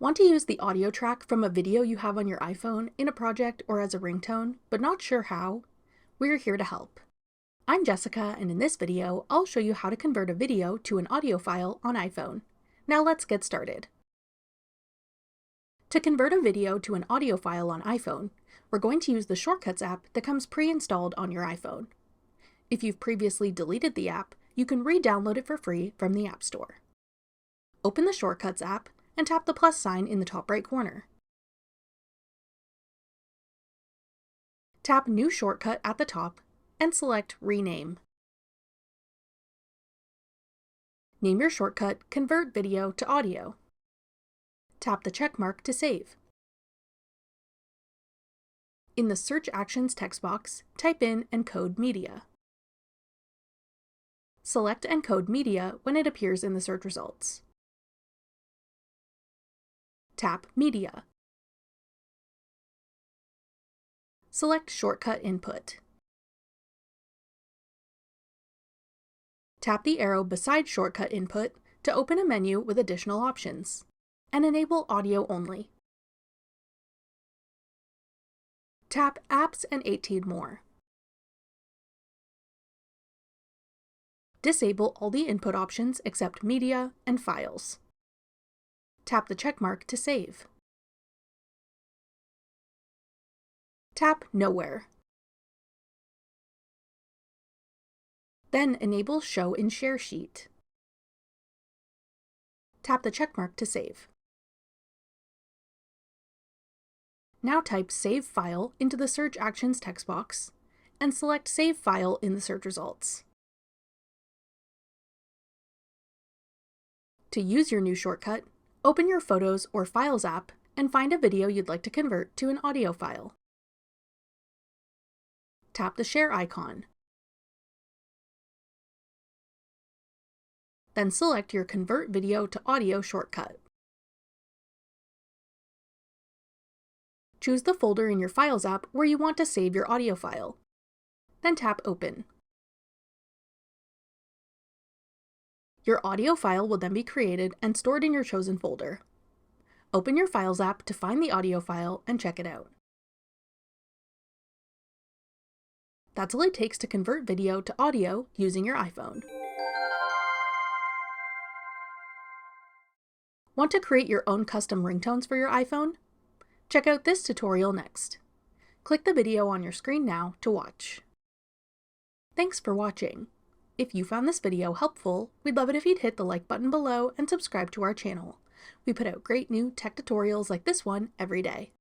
Want to use the audio track from a video you have on your iPhone in a project or as a ringtone, but not sure how? We're here to help. I'm Jessica, and in this video, I'll show you how to convert a video to an audio file on iPhone. Now let's get started. To convert a video to an audio file on iPhone, we're going to use the Shortcuts app that comes pre-installed on your iPhone. If you've previously deleted the app, you can re-download it for free from the App Store. Open the Shortcuts app and tap the plus sign in the top right corner. Tap New Shortcut at the top and select Rename. Name your shortcut Convert Video to Audio. Tap the check mark to save. In the Search Actions text box, type in Encode Media. Select Encode Media when it appears in the search results. Tap Media. Select Shortcut Input. Tap the arrow beside Shortcut Input to open a menu with additional options, and enable Audio Only. Tap Apps and 18 more. Disable all the input options except Media and Files. Tap the checkmark to save. Tap Nowhere. Then enable Show in Share Sheet. Tap the checkmark to save. Now type Save File into the Search Actions text box and select Save File in the search results. To use your new shortcut, open your Photos or Files app and find a video you'd like to convert to an audio file. Tap the Share icon. Then select your Convert Video to Audio shortcut. Choose the folder in your Files app where you want to save your audio file. Then tap Open. Your audio file will then be created and stored in your chosen folder. Open your Files app to find the audio file and check it out. That's all it takes to convert video to audio using your iPhone. Want to create your own custom ringtones for your iPhone? Check out this tutorial next. Click the video on your screen now to watch. Thanks for watching. If you found this video helpful, we'd love it if you'd hit the like button below and subscribe to our channel. We put out great new tech tutorials like this one every day.